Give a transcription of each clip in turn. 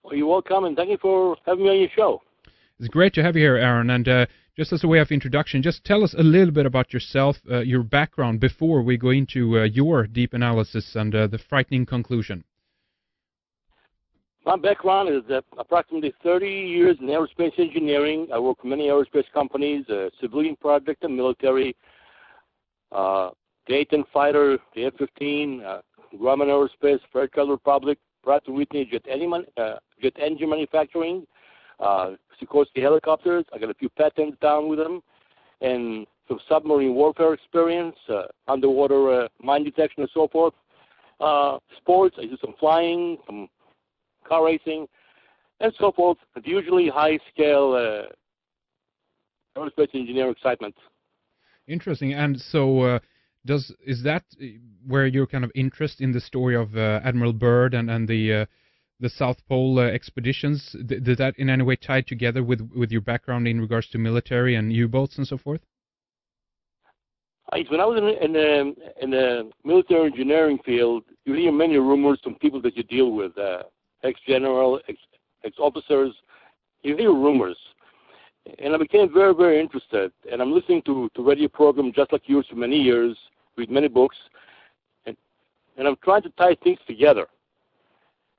Well, you're welcome, and thank you for having me on your show. It's great to have you here, Aaron. And just as a way of introduction, just tell us a little bit about yourself, your background, before we go into your deep analysis and the frightening conclusion. My background is approximately 30 years in aerospace engineering. I work for many aerospace companies, civilian project and military, the A-10 fighter, the F-15, Grumman Aerospace, Fairchild Republic, Pratt & Whitney jet engine manufacturing, Sikorsky helicopters. I got a few patents down with them, and some submarine warfare experience, underwater mine detection and so forth. Sports, I do some flying, some car racing, and so forth. But usually high-scale aerospace engineering excitement. Interesting. And so is that where your kind of interest in the story of Admiral Byrd and the South Pole expeditions, did that in any way tie together with your background in regards to military and U-boats and so forth? When I was in the military engineering field, you hear many rumors from people that you deal with, ex-general, ex-officers. You hear rumors. And I became very, very interested. And I'm listening to radio programs just like yours for many years, read many books, and I'm trying to tie things together.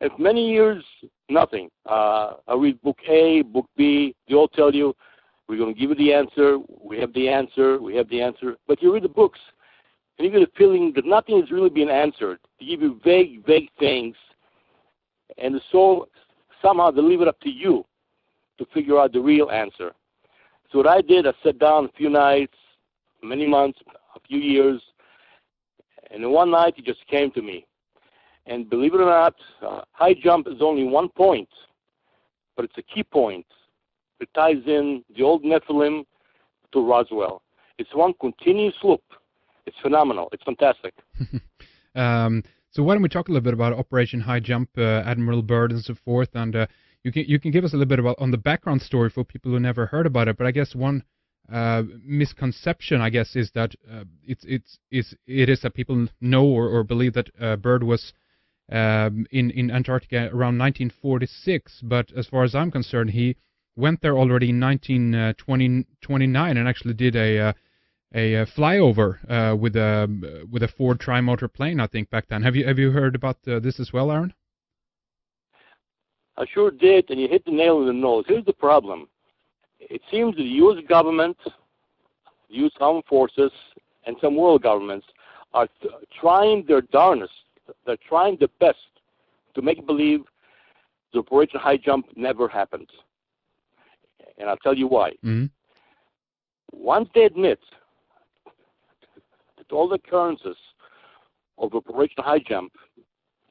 And for many years, nothing. I read book A, book B. They all tell you, we're going to give you the answer, we have the answer, we have the answer. But you read the books, and you get a feeling that nothing is really being answered. They give you vague things, and so somehow they leave it up to you to figure out the real answer. So what I did, I sat down a few nights, many months, a few years, and then one night it just came to me. And believe it or not, high jump is only one point, but it's a key point. It ties in the old Nephilim to Roswell. It's one continuous loop. It's phenomenal. It's fantastic. So why don't we talk a little bit about Operation Highjump, Admiral Byrd, and so forth, and you can give us a little bit about on the background story for people who never heard about it. But I guess one misconception, I guess, is that it is that people know or believe that Byrd was in Antarctica around 1946. But as far as I'm concerned, he went there already in 1929 and actually did a flyover with a Ford tri-motor plane, I think, back then. Have you heard about this as well, Aaron? I sure did, and you hit the nail on the nose. Here's the problem. It seems that the U.S. government, the U.S. Armed Forces, and some world governments are trying their darnest. They're trying their best to make believe the Operation Highjump never happened. And I'll tell you why. Mm-hmm. Once they admit that all the occurrences of Operation Highjump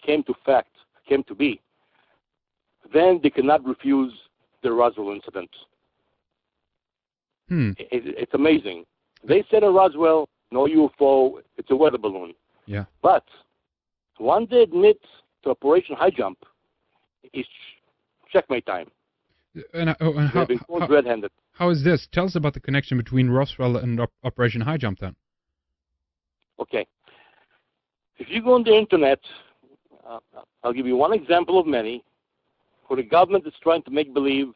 came to be, then they cannot refuse the Roswell incident. It's amazing. They said in Roswell, no UFO, it's a weather balloon. Yeah. But once they admit to Operation Highjump, it's checkmate time. And they've been caught red-handed. How is this? Tell us about the connection between Roswell and Operation Highjump, then. Okay. If you go on the Internet, I'll give you one example of many, where the government is trying to make believe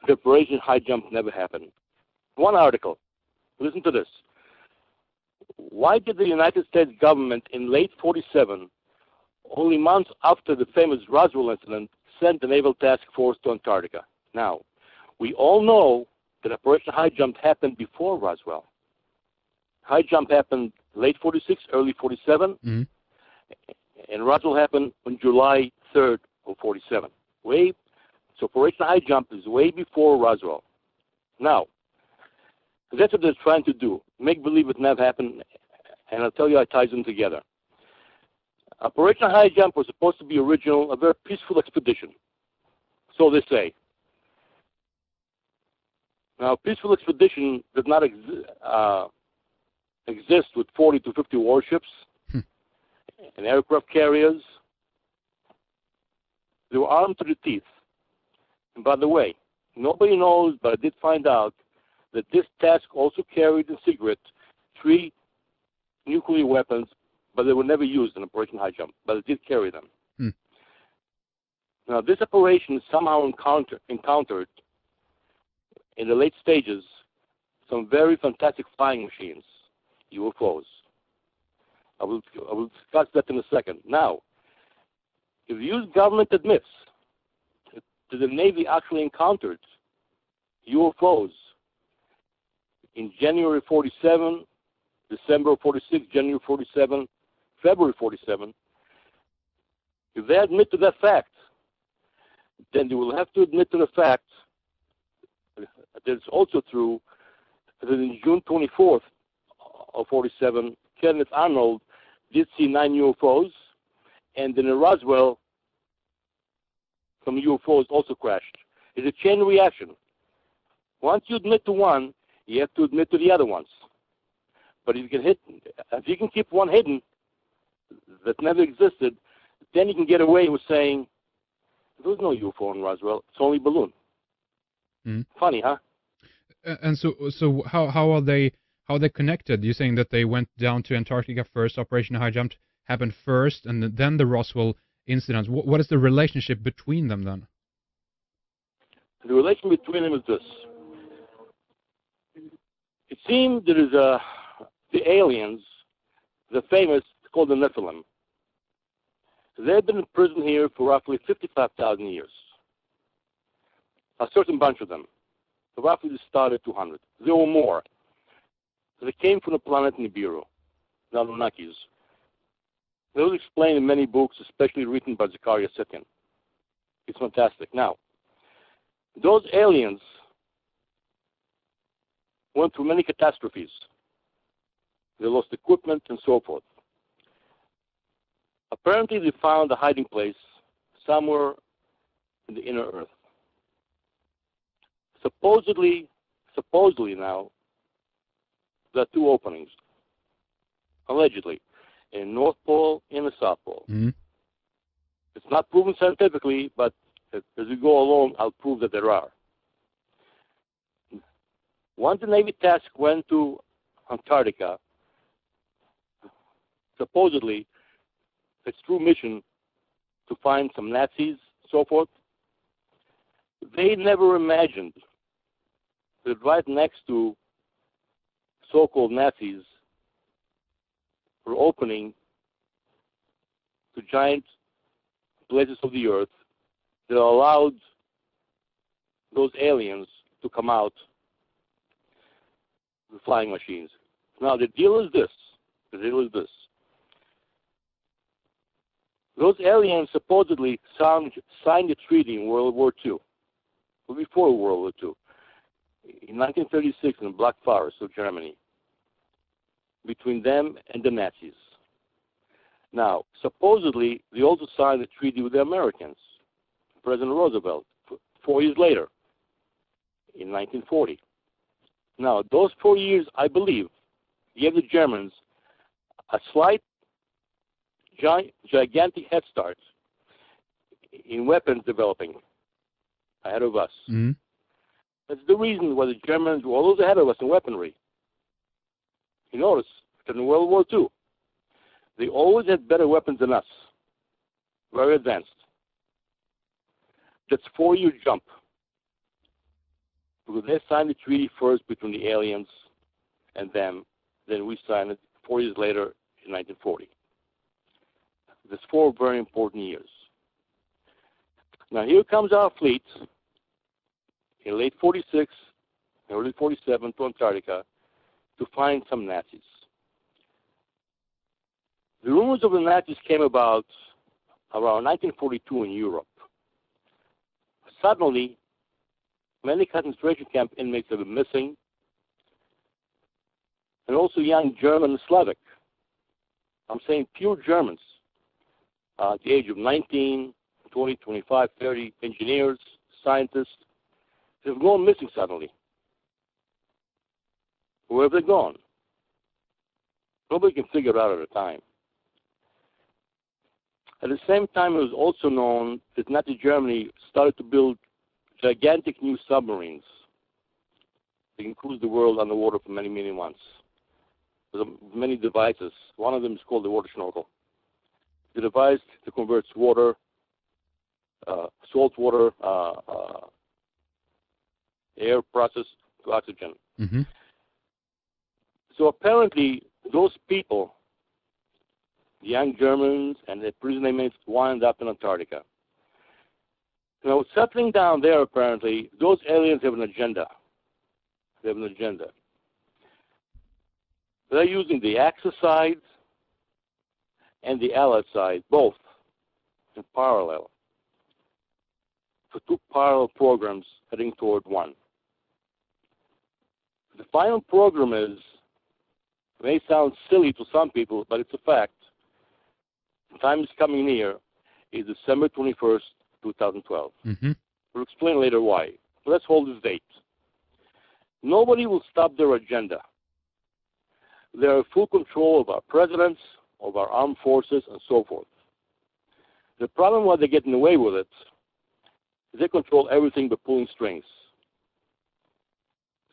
the Operation Highjump never happened. One article. Listen to this. Why did the United States government in late 47, only months after the famous Roswell incident, send the Naval Task Force to Antarctica? Now, we all know that Operation Highjump happened before Roswell. Highjump happened late 46, early 47, and Roswell happened on July 3rd of 47. So Operation Highjump is way before Roswell. Now, that's what they're trying to do, make believe it never happened, and I'll tell you how it ties them together. Operation Highjump was supposed to be a very peaceful expedition. So they say. Now, a peaceful expedition does not exist with 40 to 50 warships and aircraft carriers. They were armed to the teeth. And by the way, nobody knows, but I did find out that this task also carried in secret 3 nuclear weapons, but they were never used in Operation Highjump, but it did carry them. Now, this operation somehow encountered in the late stages some very fantastic flying machines, UFOs. I will discuss that in a second. Now, if the U.S. government admits that the Navy actually encountered UFOs in January 47, December 46, January 47, February 47, if they admit to that fact, then they will have to admit to the fact that it's also true that in June 24th of 47, Kenneth Arnold did see 9 UFOs, and then in Roswell, some UFOs also crashed. It's a chain reaction. Once you admit to one, you have to admit to the other ones. But if you can keep one hidden that never existed, then you can get away with saying, there was no UFO in Roswell, it's only a balloon. Mm. Funny, huh? And so how are they connected? You're saying that they went down to Antarctica first, Operation Highjump happened first, and then the Roswell incident. What is the relationship between them then? The relation between them is this. It seems there is the aliens, the famous, called the Nephilim. They've been in prison here for roughly 55,000 years. A certain bunch of them. So roughly they started 200. There were more. They came from the planet Nibiru, the Anunnakis. They was explained in many books, especially written by Zecharia Sitchin. It's fantastic. Now, those aliens went through many catastrophes. They lost equipment and so forth. Apparently, they found a hiding place somewhere in the inner Earth. Supposedly now, there are 2 openings, allegedly, in North Pole and the South Pole. Mm-hmm. It's not proven scientifically, but as we go along, I'll prove that there are. Once the Navy task went to Antarctica, supposedly, its true mission to find some Nazis, so forth, they never imagined that right next to so-called Nazis were opening to giant places of the earth that allowed those aliens to come out with flying machines. Now, the deal is this. Those aliens supposedly signed a treaty in World War II, or before World War II, in 1936 in the Black Forest of Germany, between them and the Nazis. Now, supposedly, they also signed a treaty with the Americans, President Roosevelt, 4 years later, in 1940. Now, those 4 years, I believe, gave the Germans a slight, gigantic head start in weapons developing ahead of us. Mm-hmm. That's the reason why the Germans were always ahead of us in weaponry. You notice that in World War II, they always had better weapons than us, very advanced. That's 4-year jump, because they signed the treaty first between the aliens and them, then we signed it 4 years later in 1940. There's 4 very important years. Now here comes our fleet in late 46, early 47 to Antarctica to find some Nazis. The rumors of the Nazis came about around 1942 in Europe. Suddenly, many concentration camp inmates have been missing, and also young German and Slavic. I'm saying pure Germans, at the age of 19, 20, 25, 30, engineers, scientists, have gone missing suddenly. Where have they gone? Nobody can figure it out at a time. At the same time, it was also known that Nazi Germany started to build gigantic new submarines that can cruise the world underwater for many, many months. There's many devices. One of them is called the water snorkel. The device that converts water saltwater air process to oxygen. Mm-hmm. So apparently, those people, the young Germans and the prison inmates, wound up in Antarctica. Now, settling down there, apparently, those aliens have an agenda. They have an agenda. They're using the Axis side and the Allied side, both, in parallel, for two parallel programs heading toward one. The final program is, it may sound silly to some people, but it's a fact. The time is coming near, is December 21st, 2012. Mm-hmm. We'll explain later why. Let's hold this date. Nobody will stop their agenda. They are in full control of our presidents, of our armed forces, and so forth. The problem why they're getting away with it is they control everything but pulling strings.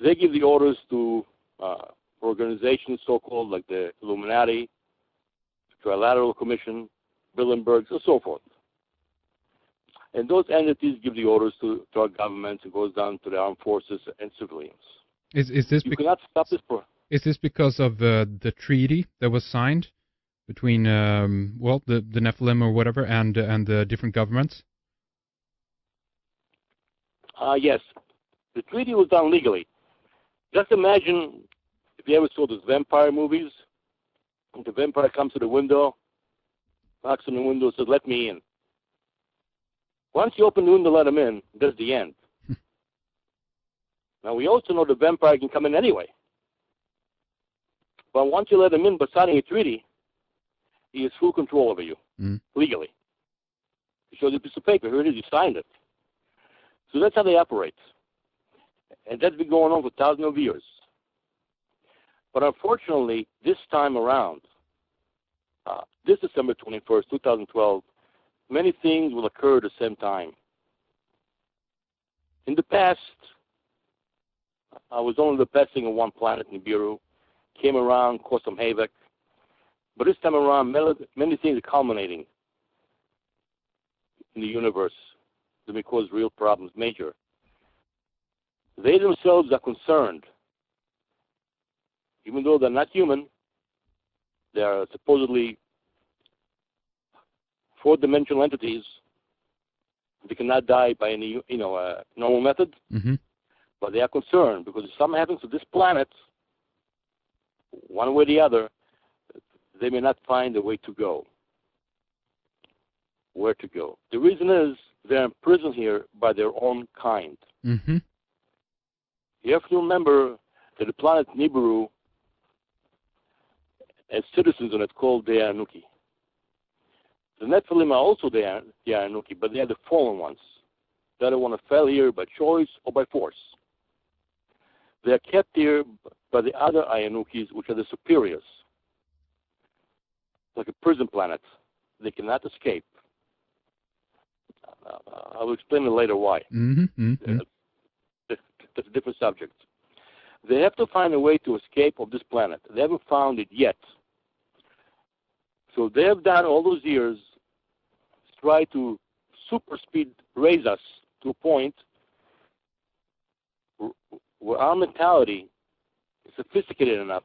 They give the orders to organizations so-called like the Illuminati, Trilateral Commission, Bilderbergs, and so forth. And those entities give the orders to our governments. It goes down to the armed forces and civilians. Is this you cannot stop this? Is this because of the treaty that was signed between the Nephilim or whatever and the different governments? Yes, the treaty was done legally. Just imagine if you ever saw those vampire movies. The vampire comes to the window, knocks on the window, says, "Let me in." Once you open the window, let him in. That's the end. Now we also know the vampire can come in anyway. But once you let him in by signing a treaty, he has full control over you, legally. He shows you a piece of paper. Here it is. You signed it. So that's how they operate. And that's been going on for thousands of years. But unfortunately, this time around, this December 21st, 2012, many things will occur at the same time. In the past, I was only the best thing on one planet, Nibiru, came around, caused some havoc. But this time around, many things are culminating in the universe that may cause real problems, major. They themselves are concerned. Even though they're not human, they are supposedly four-dimensional entities. They cannot die by any, normal method. Mm-hmm. But they are concerned because if something happens to this planet, one way or the other, they may not find a way to go. Where to go? The reason is they're imprisoned here by their own kind. Mm-hmm. You have to remember that the planet Nibiru has citizens on it called the Anunnaki. The Nephilim are also the Anunnaki, but they are the fallen ones. They don't want to fell here by choice or by force. They are kept here by the other Anunnakis, which are the superiors, like a prison planet. They cannot escape. I will explain it later why. Mm-hmm. Mm-hmm. That's a different subject. They have to find a way to escape of this planet. They haven't found it yet. So they have done all those years to try to super speed raise us to a point where our mentality is sophisticated enough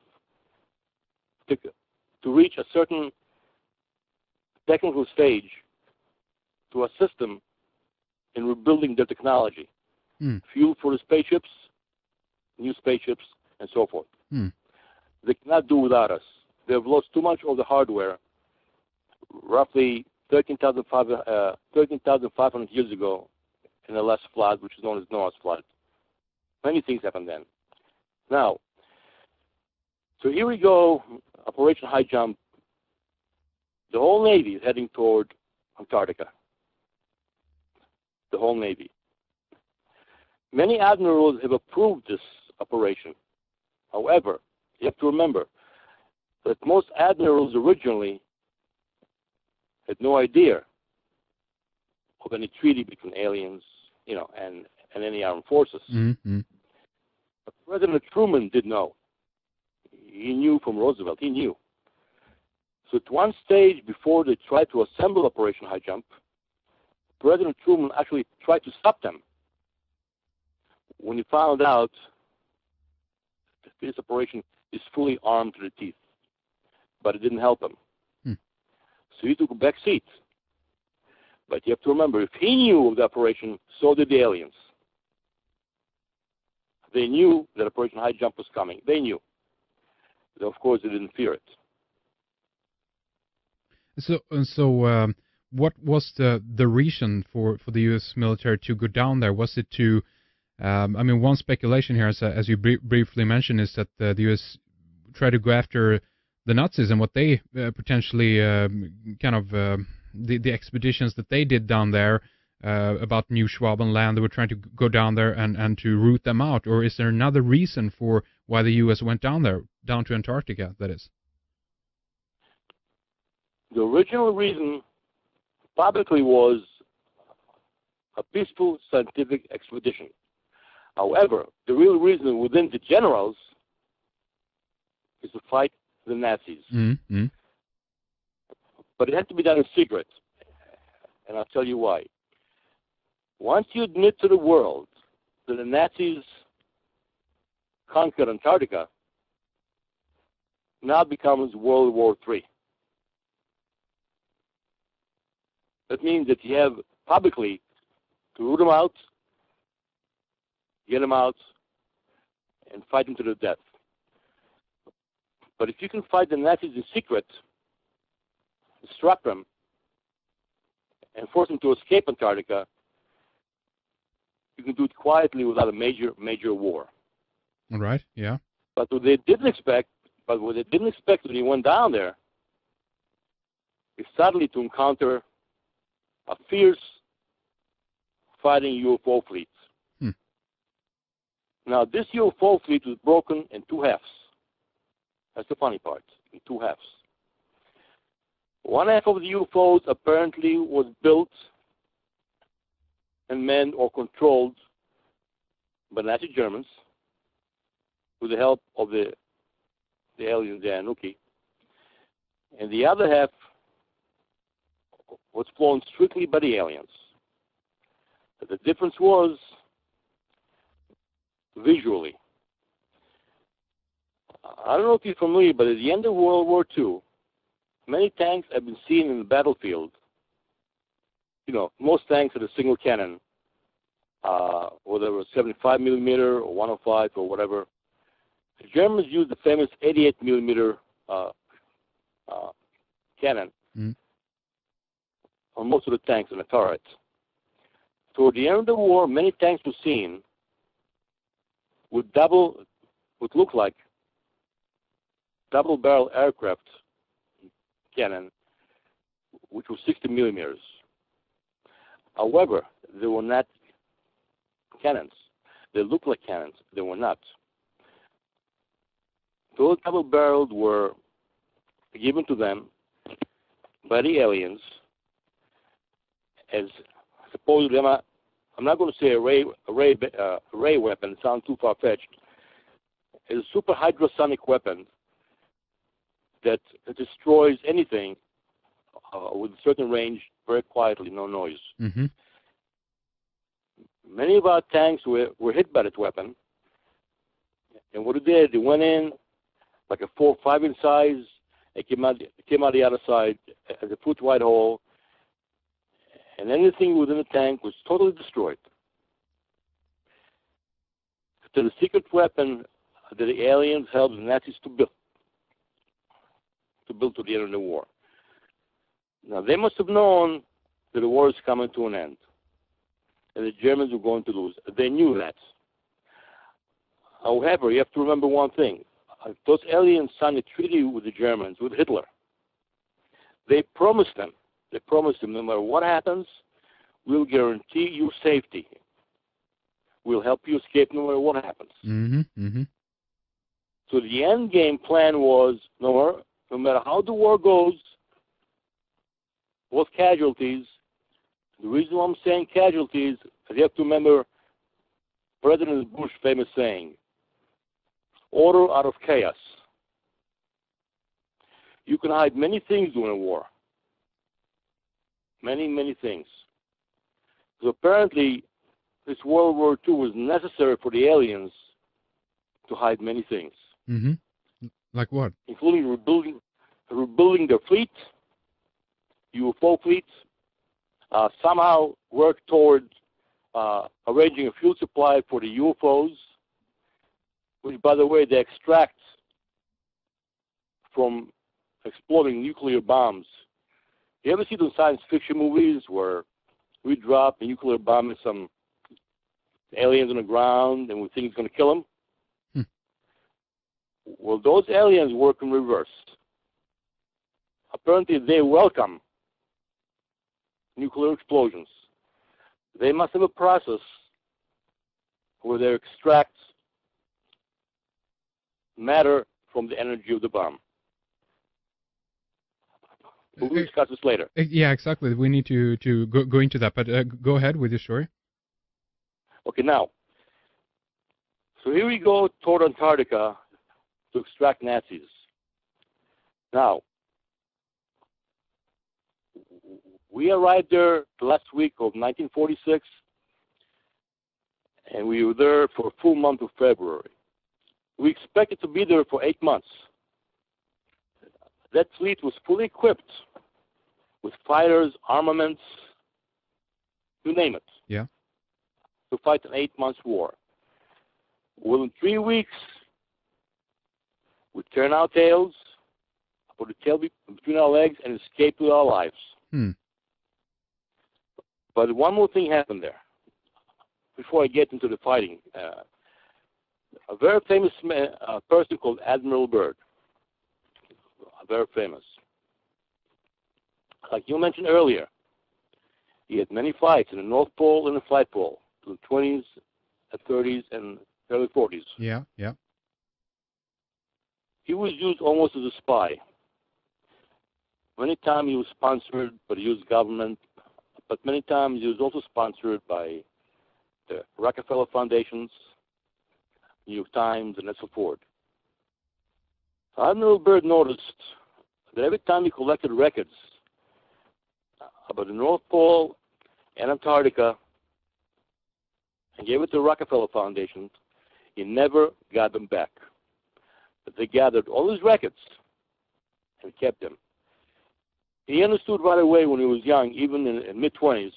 to reach a certain technical stage to assist them in rebuilding their technology. Fuel for the spaceships, new spaceships, and so forth. They cannot do without us. They have lost too much of the hardware. Roughly 13,500 years ago, in the last flood, which is known as Noah's flood. Many things happened then. Now, so here we go, Operation Highjump. The whole Navy is heading toward Antarctica. The whole Navy. Many admirals have approved this operation. However, you have to remember that most admirals originally had no idea of any treaty between aliens, and any armed forces. Mm-hmm. But President Truman did know. He knew from Roosevelt. He knew. So at one stage before they tried to assemble Operation Highjump, President Truman actually tried to stop them when he found out that this operation is fully armed to the teeth. But it didn't help him. So he took a back seat. But you have to remember, if he knew of the operation, so did the aliens. They knew that Operation Highjump was coming. They knew. But of course, they didn't fear it. So, what was the reason for the U.S. military to go down there? Was it to, I mean, one speculation here, as you briefly mentioned, is that the U.S. tried to go after the Nazis and what they potentially the expeditions that they did down there about New Schwabenland. They were trying to go down there and to root them out. Or is there another reason for why the U.S. went down there, down to Antarctica, that is? The original reason publicly was a peaceful scientific expedition. However, the real reason within the generals is to fight the Nazis. Mm-hmm. But it had to be done in secret. And I'll tell you why. Once you admit to the world that the Nazis conquered Antarctica, now it becomes World War III. That means that you have publicly to root them out, get them out, and fight them to the death. But if you can fight the Nazis in secret, distract them, and force them to escape Antarctica, you can do it quietly without a major war. All right. Yeah. But what they didn't expect when he went down there, is suddenly to encounter a fierce fighting UFO fleet. Now, this UFO fleet was broken in two halves. That's the funny part, in two halves. One half of the UFOs apparently was built and manned or controlled by Nazi Germans with the help of the aliens, the Anunnaki. And the other half was flown strictly by the aliens. But the difference was visually. I don't know if you're familiar, but at the end of World War II, many tanks have been seen in the battlefield. You know, most tanks had a single cannon, whether it was 75 millimeter or 105 or whatever. The Germans used the famous 88 millimeter cannon on most of the tanks and the turrets. Toward the end of the war, many tanks were seen with what looked like double-barrel aircraft cannon, which was 60 millimeters. However, they were not cannons. They looked like cannons. They were not. Those double-barreled were given to them by the aliens as supposedly, I'm not going to say a ray weapon, it sounds too far-fetched, as a super hydrosonic weapon that destroys anything with a certain range very quietly, no noise. Mm-hmm. Many of our tanks were hit by that weapon, and what it did, they went in like a 4 or 5 inch size, it came out the other side as a foot-wide hole, and anything within the tank was totally destroyed. So the secret weapon that the aliens helped the Nazis to build to the end of the war. Now, they must have known that the war is coming to an end, and the Germans were going to lose. They knew that. However, you have to remember one thing. Those aliens signed a treaty with the Germans, with Hitler. They promised them, no matter what happens, we'll guarantee you safety. We'll help you escape no matter what happens. Mm-hmm. Mm-hmm. So the end game plan was, no matter how the war goes, both casualties, the reason why I'm saying casualties is you have to remember President Bush's famous saying, order out of chaos. You can hide many things during a war. Many, many things. So apparently, this World War II was necessary for the aliens to hide many things. Mm-hmm. Like what? Including rebuilding their fleet, UFO fleet, somehow work toward arranging a fuel supply for the UFOs, which, by the way, they extract from exploding nuclear bombs. You ever see those science fiction movies where we drop a nuclear bomb in some aliens on the ground and we think it's going to kill them? Well, those aliens work in reverse. Apparently, they welcome nuclear explosions. They must have a process where they extract matter from the energy of the bomb. We'll discuss this later. Yeah, exactly. We need to go into that, but go ahead with your story. Okay, now, so here we go toward Antarctica to extract Nazis. Now, we arrived there the last week of 1946, and we were there for a full month of February. We expected to be there for 8 months. That fleet was fully equipped with fighters, armaments, you name it. Yeah. To fight an 8-month war. Well, in 3 weeks, we turn our tails, put the tail between our legs, and escape with our lives. But one more thing happened there. Before I get into the fighting, a very famous person called Admiral Byrd, very famous. Like you mentioned earlier, he had many fights in the North Pole and the South Pole, in the 20s, 30s, and early 40s. Yeah, yeah. He was used almost as a spy. Many times he was sponsored by the U.S. government, but many times he was also sponsored by the Rockefeller Foundations, New York Times, and so forth. Admiral Byrd noticed that every time he collected records about the North Pole and Antarctica and gave it to the Rockefeller Foundation, he never got them back. But they gathered all his records and kept them. He understood right away when he was young, even in mid-20s,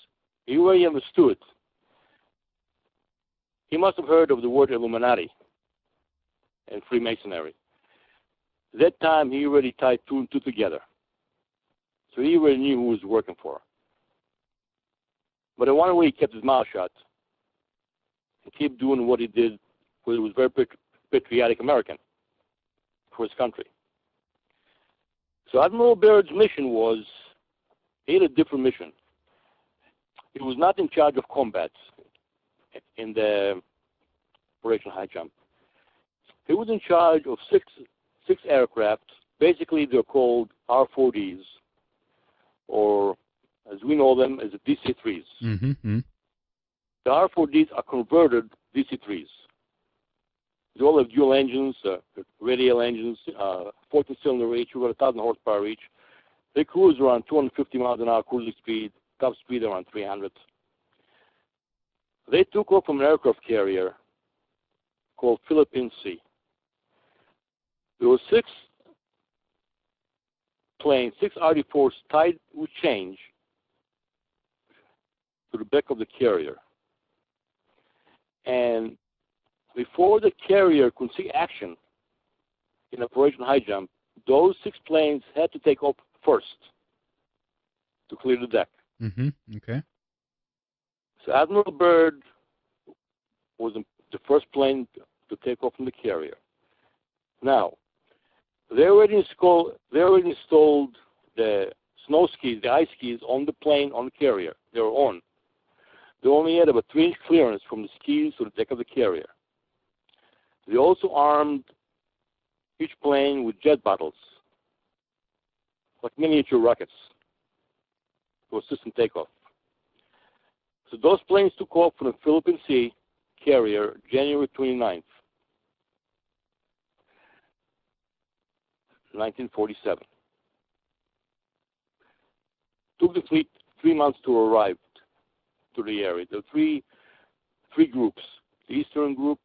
he already understood. He must have heard of the word Illuminati and Freemasonry. At that time, he already tied 2 and 2 together. So he already knew who he was working for. But in one way, he kept his mouth shut and kept doing what he did, because he was a very patriotic American for his country. So Admiral Byrd's mission was, he had a different mission. He was not in charge of combat in the Operation Highjump. He was in charge of six aircraft. Basically, they're called R-4Ds, or as we know them, as the DC-3s. Mm-hmm. The R-4Ds are converted DC-3s. They all have dual engines, radial engines, 14-cylinder each, about 1,000 horsepower each. They cruise around 250 miles an hour cruising speed, top speed around 300. They took off from an aircraft carrier called Philippine Sea. There were 6 planes, 6 RD-4s tied with chains to the back of the carrier. And before the carrier could see action in Operation Highjump, those 6 planes had to take off first to clear the deck. Mm-hmm. Okay. So Admiral Byrd was the first plane to take off from the carrier. Now, they already installed the snow skis, the ice skis on the plane, on the carrier. They were on. They only had about 3-inch clearance from the skis to the deck of the carrier. They also armed each plane with jet bottles, like miniature rockets, to assist in takeoff. So those planes took off from the Philippine Sea carrier January 29th, 1947. Took the fleet 3 months to arrive to the area. There were three groups: the Eastern group,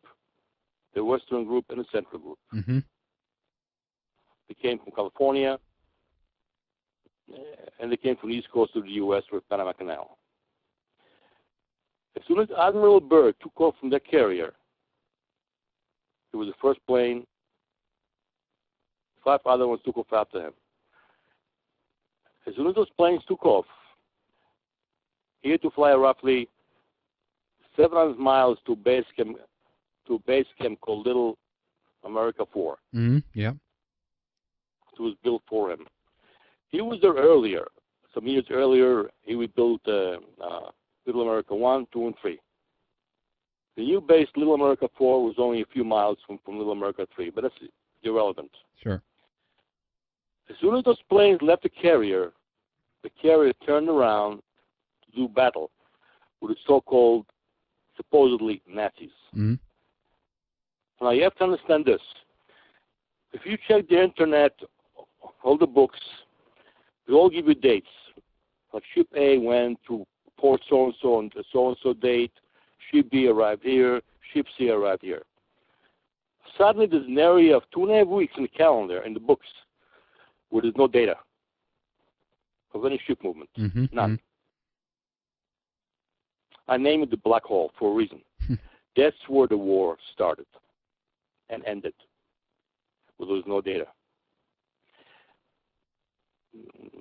the Western group, and the Central group. Mm-hmm. They came from California, and they came from the East Coast of the U.S. with Panama Canal. As soon as Admiral Byrd took off from that carrier, it was the first plane. 5 other ones took off after him. As soon as those planes took off, he had to fly roughly 700 miles to base camp called Little America 4. Mm-hmm. Yeah. It was built for him. He was there earlier. Some years earlier, he would build Little America 1, 2, and 3. The new base, Little America 4, was only a few miles from Little America 3, but that's irrelevant. Sure. As soon as those planes left the carrier turned around to do battle with the so-called, supposedly, Nazis. Mm-hmm. Now, you have to understand this. If you check the internet, all the books, they all give you dates. Like Ship A went to port so-and-so on the so-and-so date. Ship B arrived here. Ship C arrived here. Suddenly, there's an area of 2.5 weeks in the calendar, in the books, where there's no data of any ship movement. Mm-hmm. None. Mm-hmm. I named it the black hole for a reason. That's where the war started and ended, where there was no data.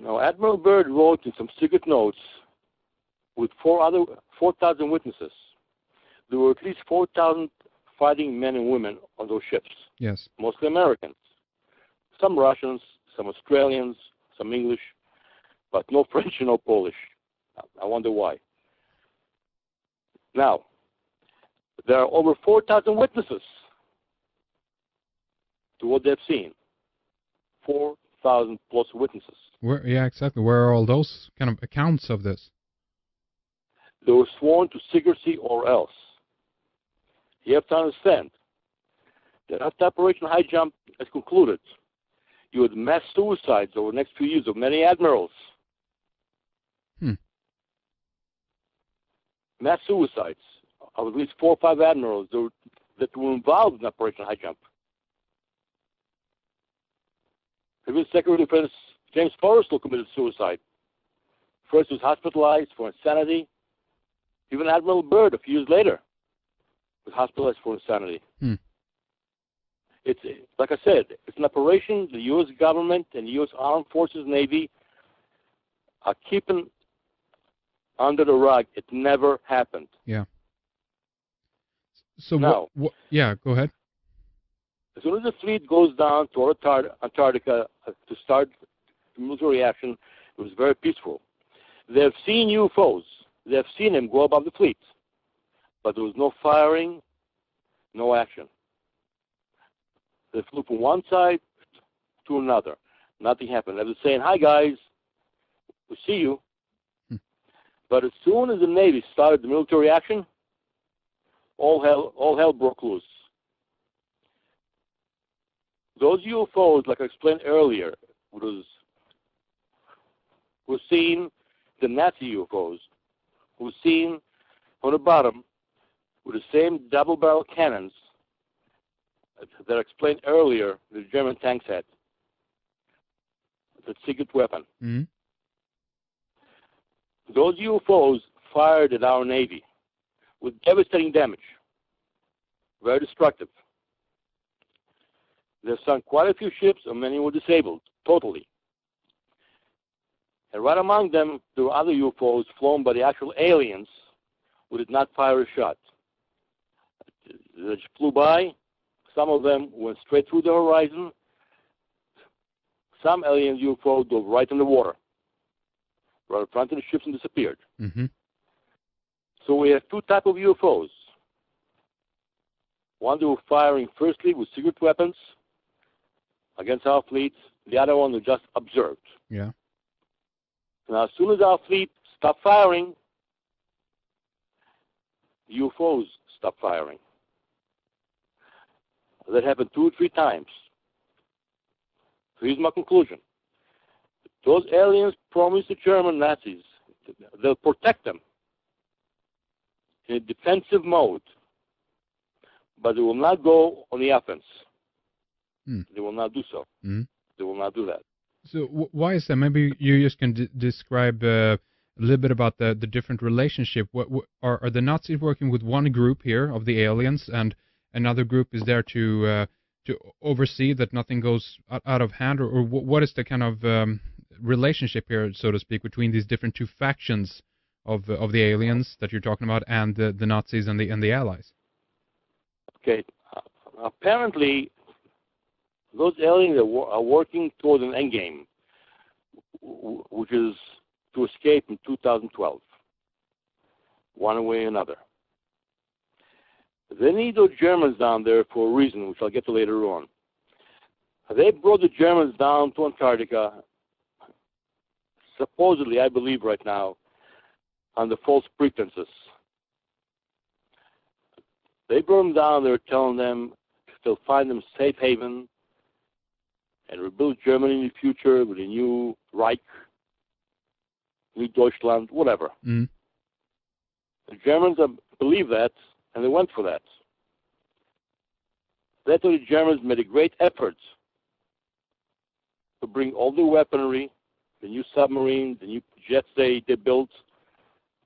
Now, Admiral Byrd wrote in some secret notes with 4,000 witnesses. There were at least 4,000 fighting men and women on those ships. Yes. Mostly Americans. Some Russians, some Australians, some English, but no French and no Polish. I wonder why. Now, there are over 4,000 witnesses to what they've seen. 4,000 plus witnesses. Yeah, exactly. Where are all those kind of accounts of this? They were sworn to secrecy or else. You have to understand that after Operation Highjump has concluded, you had mass suicides over the next few years of many admirals. Mass suicides of at least 4 or 5 admirals that were involved in Operation Highjump. Even Secretary of Defense James Forrestal committed suicide. First, he was hospitalized for insanity. Even Admiral Byrd, a few years later, was hospitalized for insanity. It's, like I said, it's an operation the U.S. government and the U.S. Armed Forces Navy are keeping under the rug. It never happened. Yeah. So now, yeah, go ahead. As soon as the fleet goes down to Antarctica to start the military action, it was very peaceful. They have seen UFOs. They have seen them go above the fleet. But there was no firing, no action. They flew from one side to another. Nothing happened. They were saying, "Hi, guys. We see you." But as soon as the Navy started the military action, all hell broke loose. Those UFOs, like I explained earlier, were seen, the Nazi UFOs, were seen on the bottom with the same double-barrel cannons that I explained earlier the German tanks had. The secret weapon. Mm-hmm. Those UFOs fired at our Navy with devastating damage. Very destructive. They sunk quite a few ships, and many were disabled, totally. And right among them, there were other UFOs flown by the actual aliens who did not fire a shot. They just flew by. Some of them went straight through the horizon. Some alien UFO dove right in the water, right in front of the ships and disappeared. Mm-hmm. So we have 2 types of UFOs. One, they were firing firstly with secret weapons against our fleet. The other one, they just observed. Yeah. Now, as soon as our fleet stopped firing, UFOs stopped firing. That happened 2 or 3 times. So here's my conclusion. Those aliens promised the German Nazis they'll protect them in a defensive mode, but they will not go on the offense. They will not do so. They will not do that. So why is that? Maybe you just can describe a little bit about the different relationship. What are the Nazis working with one group here of the aliens, and another group is there to oversee that nothing goes out of hand, or what is the kind of relationship here, so to speak, between these different two factions of the aliens that you're talking about and the Nazis and the Allies? Okay, apparently those aliens are working toward an end game, which is to escape in 2012, one way or another. They need those Germans down there for a reason, which I'll get to later on. They brought the Germans down to Antarctica, supposedly, I believe right now, under false pretenses. They brought them down there telling them they'll find them safe haven and rebuild Germany in the future with a new Reich, new Deutschland, whatever. The Germans believe that, and they went for that. That's why the Germans made a great effort to bring all the weaponry, the new submarines, the new jets they built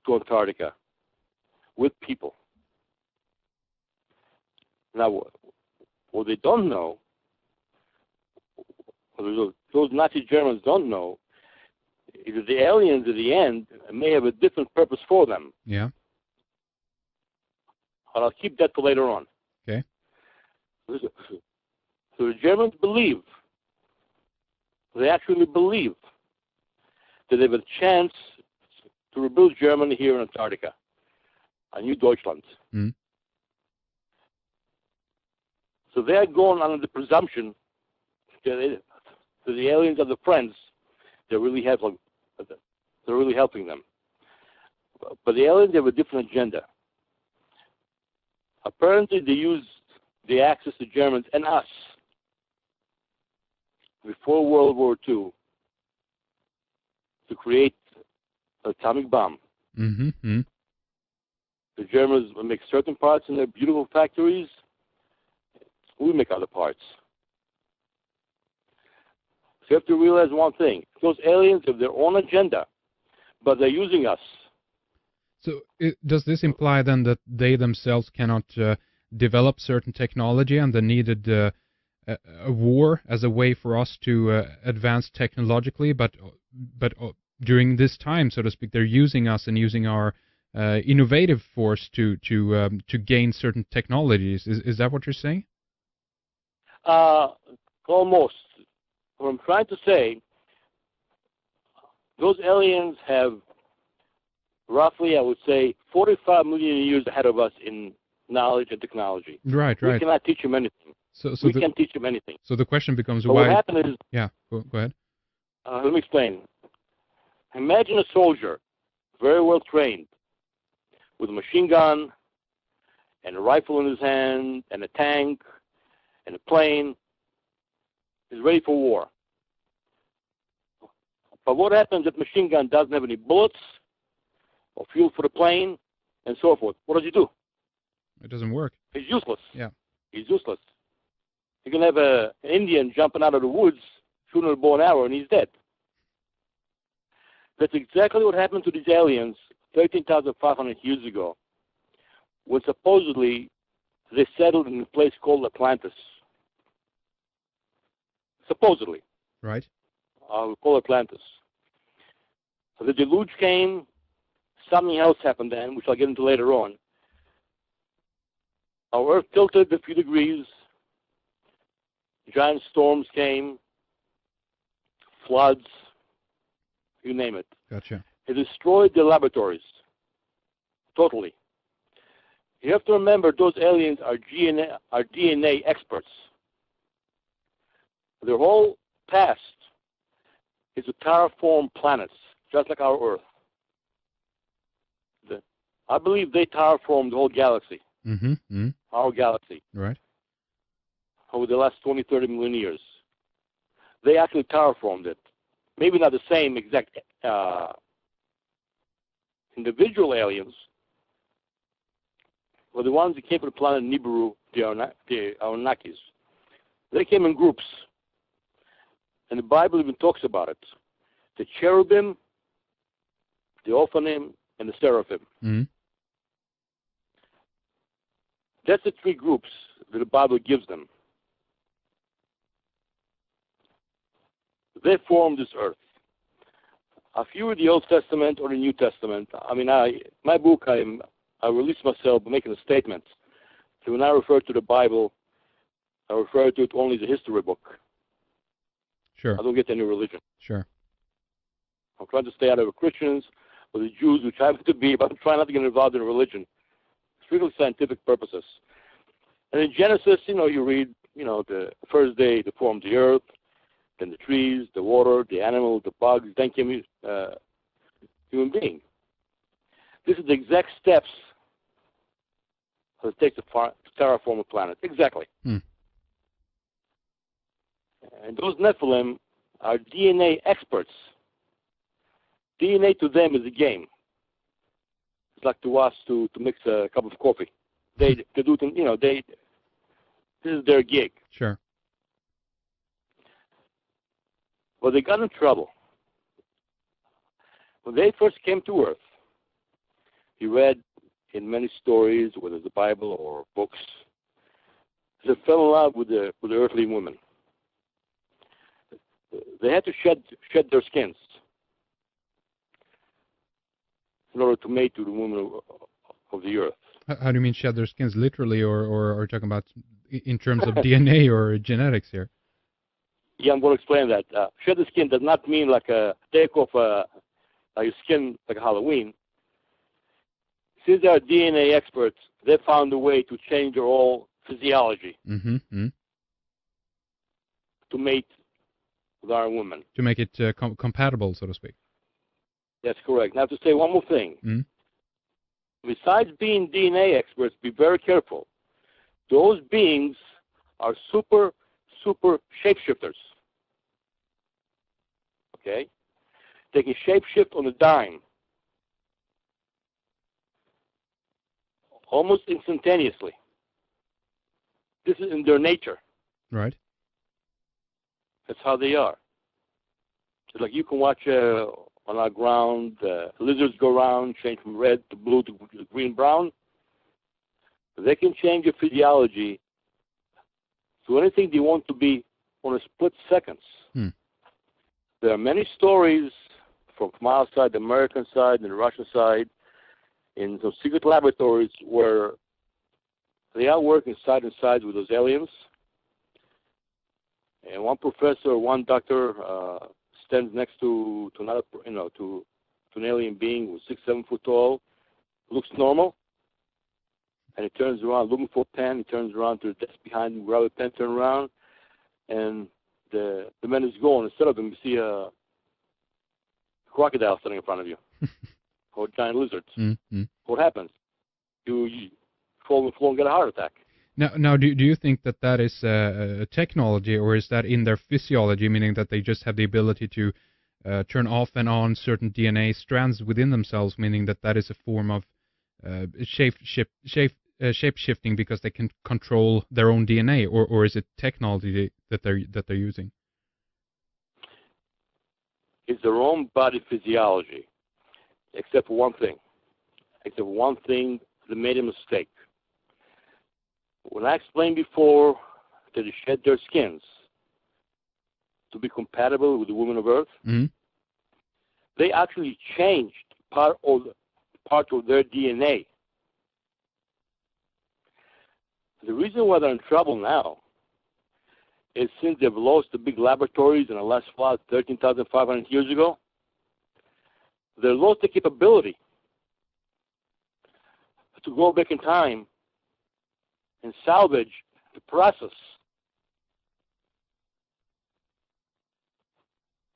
to Antarctica with people. Now, what they don't know, what those Nazi Germans don't know, is that the aliens at the end may have a different purpose for them. Yeah. But I'll keep that for later on. Okay. So the Germans believe, they actually believe, that they have a chance to rebuild Germany here in Antarctica, a new Deutschland. So they're going under the presumption that the aliens are the friends. They're really helping them. But the aliens have a different agenda. Apparently, they used the Axis, the Germans, and us before World War II to create an atomic bomb. The Germans will make certain parts in their beautiful factories. We make other parts. So you have to realize one thing. Those aliens have their own agenda, but they're using us. So does this imply then that they themselves cannot develop certain technology and they needed a war as a way for us to advance technologically, but during this time, so to speak, they're using us and using our innovative force to gain certain technologies? Is that what you're saying? Almost. What I'm trying to say, those aliens have roughly, I would say, 45 million years ahead of us in knowledge and technology. Right. We cannot teach them anything. We can't teach them anything. So the question becomes but why... What happened is... Yeah, go ahead. Let me explain. Imagine a soldier, very well trained, with a machine gun and a rifle in his hand and a tank and a plane. Is ready for war. But what happens if the machine gun doesn't have any bullets or fuel for the plane and so forth? What does he do? It doesn't work. He's useless. Yeah. He's useless. You can have an Indian jumping out of the woods, shooting a bow and arrow, and he's dead. That's exactly what happened to these aliens 13,500 years ago, when supposedly they settled in a place called Atlantis. Supposedly. Right. We call Atlantis. So the deluge came, something else happened then, which I'll get into later on. Our Earth tilted a few degrees, giant storms came, floods, you name it. Gotcha. It destroyed the laboratories, totally. You have to remember, those aliens are DNA experts. Their whole past is to terraform planets, just like our Earth. I believe they terraformed the whole galaxy, our galaxy, right, over the last 20, 30 million years. They actually terraformed it. Maybe not the same exact individual aliens, were the ones that came from the planet Nibiru, the Anunnakis. They came in groups. And the Bible even talks about it. The cherubim, the Ophanim, and the seraphim. Mm-hmm. That's the three groups that the Bible gives them. They formed this earth. If you read the Old Testament or the New Testament, my book, I release myself by making a statement. So when I refer to the Bible, I refer to it only as a history book. Sure. I don't get any religion. Sure. I'm trying to stay out of the Christians or the Jews, which I happen to be, but I'm trying not to get involved in religion. Strictly scientific purposes. And in Genesis, you read, the first day they formed the earth, then the trees, the water, the animals, the bugs, then came human being. This is the exact steps that it takes to terraform a planet. Exactly. Hmm. And those Nephilim are DNA experts. DNA to them is a game. It's like to us to mix a cup of coffee. They do things, this is their gig. Sure. But they got in trouble. When they first came to Earth, you read in many stories, whether it's the Bible or books, they fell in love with the earthly women. They had to shed their skins in order to mate to the women of the earth. How do you mean shed their skins? Literally, or are you talking about in terms of DNA or genetics here? Yeah, I'm going to explain that. Shed the skin does not mean like take off your skin like Halloween. Since they are DNA experts, they found a way to change their whole physiology to mate with our women. To make it compatible, so to speak. That's correct. Now, to say one more thing. Mm-hmm. Besides being DNA experts, be very careful. Those beings are super shapeshifters. Okay? They can shapeshift on a dime. Almost instantaneously. This is in their nature. Right. That's how they are. It's like you can watch on our ground, lizards go around, change from red to blue to green, brown. They can change your physiology to anything they want to be on a split seconds. Hmm. There are many stories from our side, the American side, and the Russian side, in some secret laboratories where they are working side by side with those aliens. And one professor, one doctor stands next to another, to an alien being who's 6-7 foot tall, looks normal, and he turns around looking for a pen. He turns around to the desk behind him, grab a pen, turn around, and the man is gone. Instead of him, you see a crocodile standing in front of you, or giant lizards. Mm-hmm. What happens? You fall on the floor and get a heart attack. Now, do you think that is a technology, or is that in their physiology, meaning that they just have the ability to turn off and on certain DNA strands within themselves, meaning that is a form of shape-shifting because they can control their own DNA, or is it technology that they're using? It's their own body physiology, except for one thing. They made a mistake. When I explained before that they shed their skins to be compatible with the women of Earth, mm-hmm. they actually changed part of their DNA. The reason why they're in trouble now is since they've lost the big laboratories in the last flood 13,500 years ago, they lost the capability to go back in time and salvage the process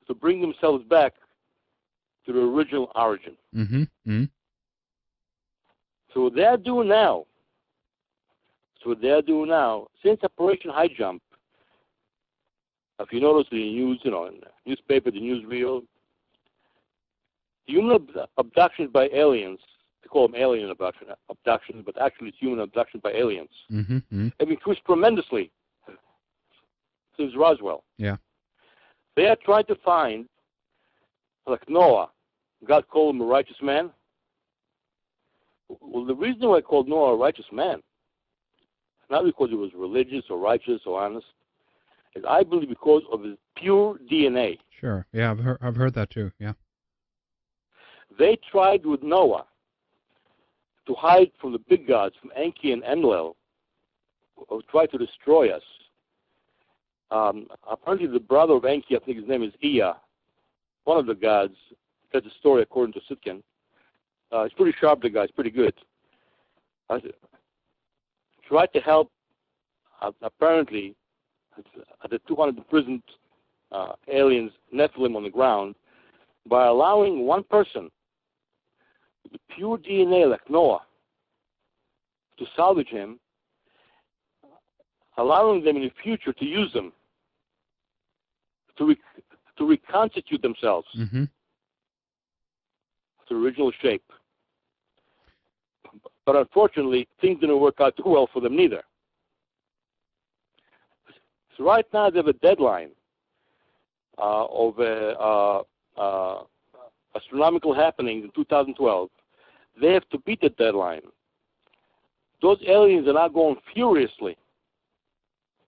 to bring themselves back to the original origin. Mm-hmm. Mm-hmm. So what they're doing now, since Operation Highjump, if you notice the news, in the newspaper, the newsreel, human abductions by aliens, call them alien abductions, but actually it's human abduction by aliens. Mm-hmm. Have increased tremendously since Roswell. Yeah. They are trying to find, like Noah, God called him a righteous man. Well, the reason why I called Noah a righteous man, not because he was religious or righteous or honest, is I believe because of his pure DNA. Sure. Yeah, I've heard that too. Yeah. They tried with Noah to hide from the big gods, from Enki and Enlil, who tried to destroy us. Apparently the brother of Enki, I think his name is Ea, one of the gods, that's the story according to Sitkin. He's pretty sharp, the guy, he's pretty good. Tried to help, apparently, the 200 imprisoned aliens, Nephilim on the ground, by allowing one person with pure DNA like Noah to salvage him, allowing them in the future to use them to reconstitute themselves Mm-hmm. to original shape. But unfortunately, things didn't work out too well for them neither. So right now they have a deadline of astronomical happenings in 2012. They have to beat the deadline. Those aliens are now going furiously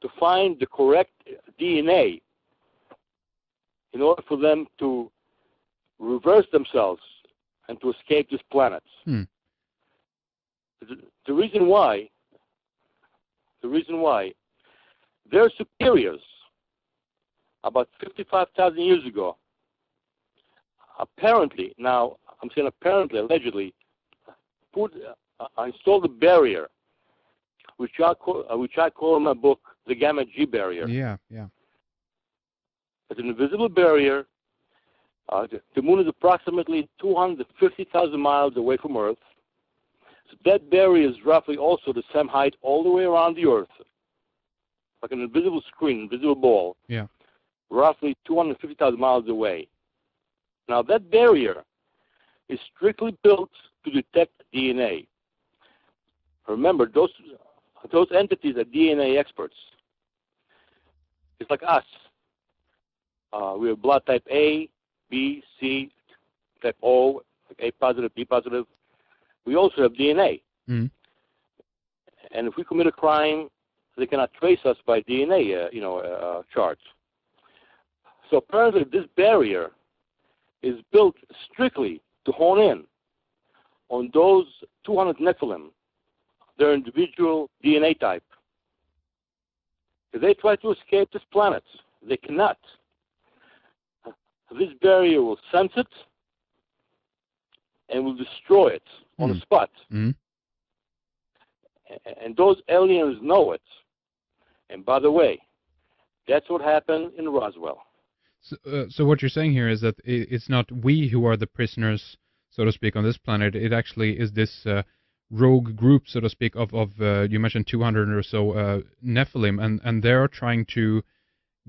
to find the correct DNA in order for them to reverse themselves and to escape this planet. The reason why, their superiors, about 55,000 years ago, apparently, now I'm saying apparently, allegedly, installed a barrier, which I call in my book the Gamma G barrier. Yeah. It's an invisible barrier. The moon is approximately 250,000 miles away from Earth. So that barrier is roughly also the same height all the way around the Earth, like an invisible screen, invisible ball. Yeah. Roughly 250,000 miles away. Now that barrier is strictly built to detect DNA. Remember, those entities are DNA experts. It's like us. We have blood type A, B, C, type O, like A positive, B positive. We also have DNA. Mm. And if we commit a crime, they cannot trace us by DNA, charts. So apparently this barrier is built strictly to hone in on those 200 Nephilim, their individual DNA type. If they try to escape this planet, they cannot. This barrier will sense it and will destroy it on the spot. Mm. And those aliens know it. And by the way, that's what happened in Roswell. So what you're saying here is that it's not we who are the prisoners, so to speak, on this planet. It actually is this rogue group, so to speak, of you mentioned 200 or so Nephilim, and they're trying to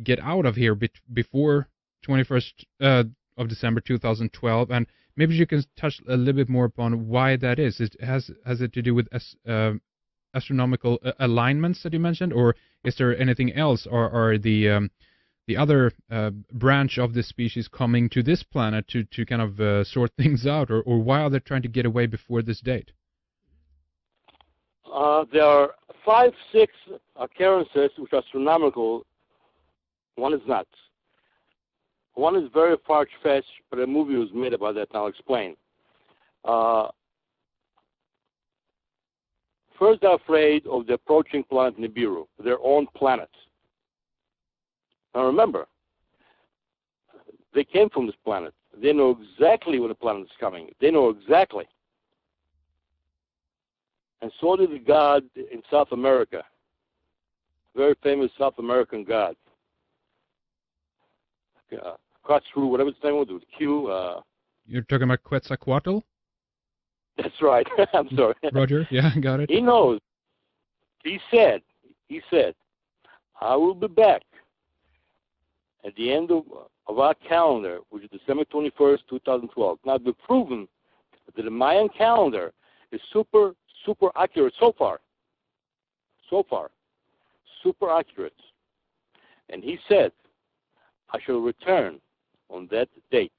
get out of here before 21st of December 2012. And maybe you can touch a little bit more upon why that is. Has it to do with astronomical alignments that you mentioned, or is there anything else, or are the other branch of this species coming to this planet to kind of sort things out, or why are they trying to get away before this date? There are 5, 6 occurrences which are astronomical. One is not. One is very far-fetched, but a movie was made about that, and I'll explain. First, they're afraid of the approaching planet Nibiru, their own planet. Now remember, they came from this planet. They know exactly when the planet is coming. They know exactly. And so did the god in South America, very famous South American god. Quetzalcoatl, whatever his name was, with Q. You're talking about Quetzalcoatl? That's right. I'm sorry. Roger, yeah, got it. He knows. He said, I will be back at the end of our calendar, which is December 21st, 2012. Now, it's been proven that the Mayan calendar is super accurate so far. So far, super accurate. And he said, I shall return on that date.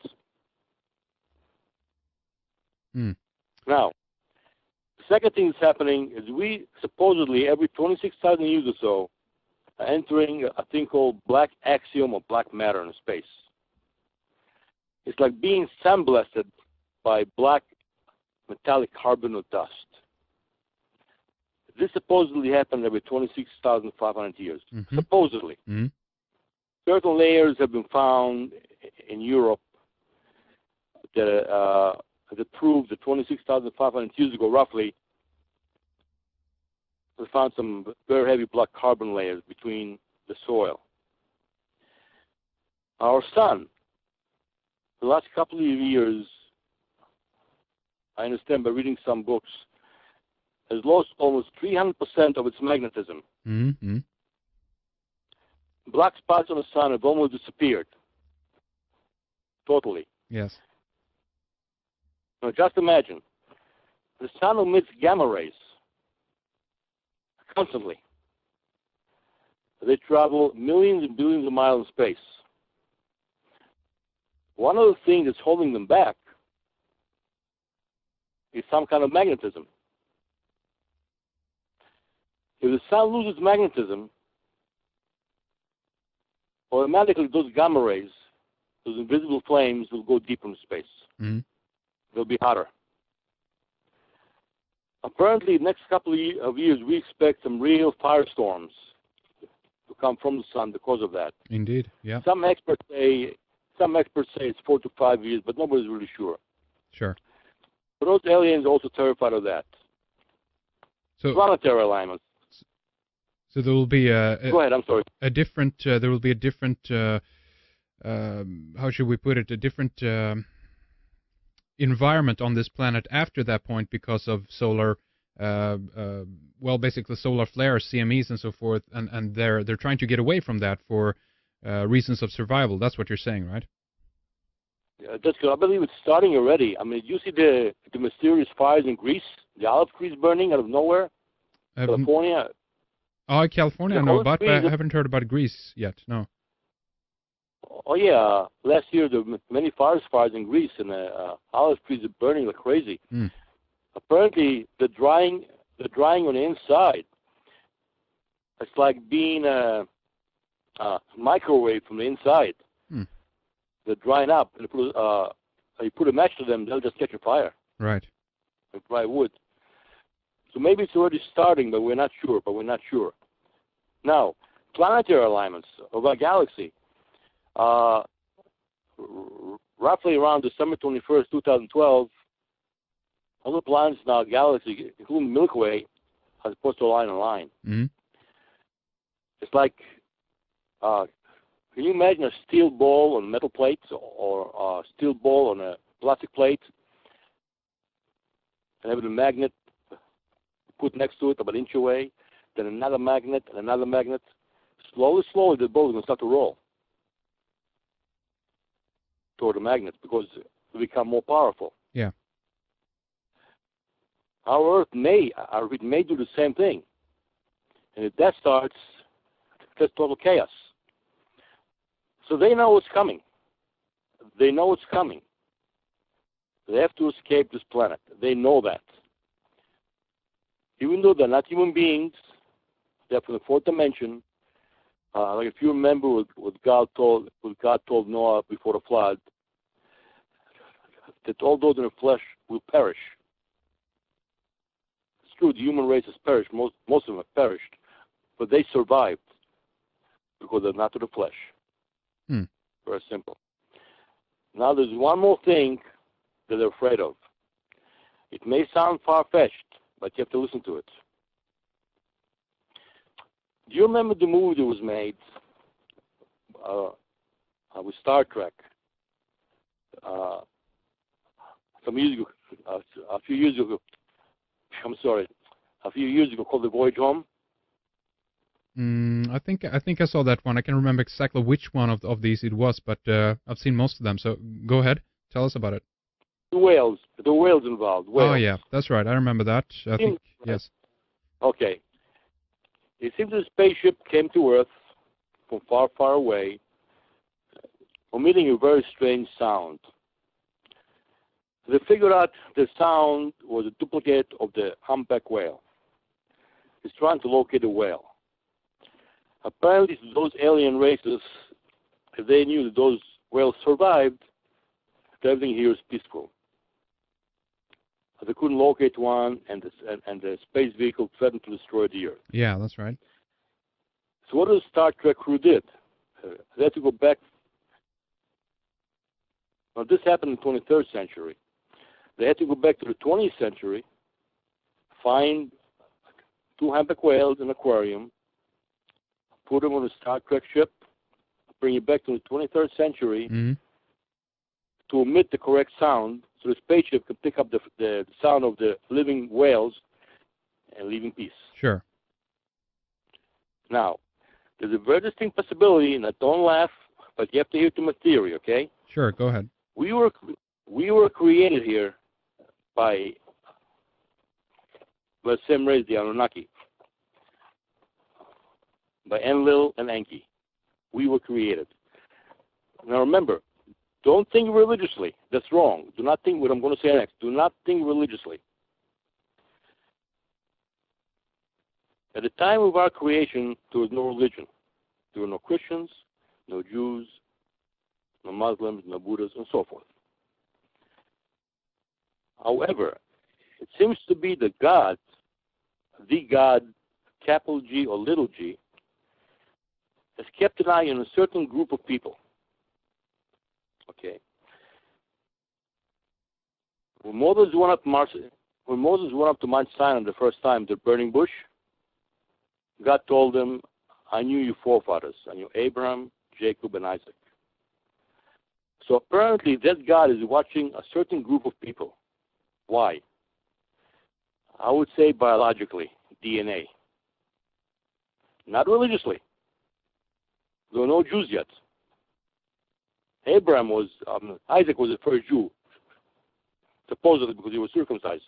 Now, the second thing that's happening is we supposedly every 26,000 years or so are entering a thing called black axiom or black matter in space. It's like being sandblasted by black metallic carbon or dust. This supposedly happened every 26,500 years. Supposedly. Certain layers have been found in Europe that prove that 26,500 years ago, roughly, we found some very heavy black carbon layers between the soil. Our sun, the last couple of years, I understand by reading some books, has lost almost 300% of its magnetism. Black spots on the sun have almost disappeared. Totally. Yes. Now just imagine, the sun emits gamma rays constantly. They travel millions and billions of miles in space. One of the things that's holding them back is some kind of magnetism. If the sun loses magnetism, automatically those gamma rays, those invisible flames, will go deeper into space. They'll be hotter. Apparently, the next couple of years, we expect some real firestorms to come from the sun because of that. Indeed, yeah. Some experts say it's 4 to 5 years, but nobody's really sure. Sure. But those aliens are also terrified of that. So planetary alignments. So there will be go ahead. I'm sorry. A different. There will be a different. How should we put it? A different environment on this planet after that point because of solar. Well, basically solar flares, CMEs, and so forth, and they're trying to get away from that for reasons of survival. That's what you're saying, right? Yeah, that's good. I believe it's starting already. I mean, you see the mysterious fires in Greece, the olive trees burning out of nowhere, California. Oh, California, I know about, but I haven't heard about Greece yet. No. Oh yeah, last year there were many fires in Greece, and olive trees are burning like crazy. Apparently, the drying on the inside, it's like being a microwave from the inside. They're drying up, and you put a match to them, they'll just catch a fire. Right. Like dry wood. So maybe it's already starting, but we're not sure. Now, planetary alignments of our galaxy, roughly around December 21st, 2012, all the planets in our galaxy, including the Milky Way, are supposed to align in line. It's like, can you imagine a steel ball on metal plates or a steel ball on a plastic plate and having a magnet put next to it about an inch away, then another magnet and another magnet? Slowly, the ball is going to start to roll toward the magnet because they become more powerful. Yeah. Our Earth may do the same thing. And if that starts, that's total chaos. So they know what's coming. They have to escape this planet. They know that. Even though they're not human beings, they're from the fourth dimension. Like if you remember what God told Noah before the flood, that all those in the flesh will perish. It's true, the human race has perished. Most of them have perished, but they survived because they're not to the flesh. Very simple. Now there's one more thing that they're afraid of. It may sound far-fetched, but you have to listen to it. Do you remember the movie that was made with Star Trek some years ago? A few years ago, called The Voyage Home. I think I saw that one. I can't remember exactly which one of these it was, but I've seen most of them. So go ahead, tell us about it. whales. The whales involved. Whales. Oh yeah, that's right. I remember that. I think yes. Okay. It seems the spaceship came to Earth from far, far away, emitting a very strange sound. They figured out the sound was a duplicate of the humpback whale. It's trying to locate a whale. Apparently, those alien races, if they knew that those whales survived, everything here is peaceful. They couldn't locate one, and the space vehicle threatened to destroy the Earth. Yeah, that's right. So what the Star Trek crew did? They had to go back. Now, this happened in the 23rd century. They had to go back to the 20th century, find 2 humpback whales in an aquarium, put them on a Star Trek ship, bring it back to the 23rd century to emit the correct sound so the spaceship could pick up the sound of the living whales and leave in peace. Sure. Now, there's a very distinct possibility, and don't laugh, but you have to hear to my theory, okay? Sure, go ahead. We were created here by the same race, the Anunnaki, by Enlil and Enki. We were created. Now remember, don't think religiously. That's wrong. Do not think what I'm going to say next. Do not think religiously. At the time of our creation, there was no religion. There were no Christians, no Jews, no Muslims, no Buddhists, and so forth. However, it seems to be the God, capital G or little g, has kept an eye on a certain group of people. Okay. When Moses went up to Mount Sinai the first time, the burning bush, God told him, I knew your forefathers. I knew Abraham, Jacob, and Isaac. So apparently that God is watching a certain group of people. Why? I would say biologically, DNA. Not religiously. There were no Jews yet. Isaac was the first Jew, supposedly because he was circumcised.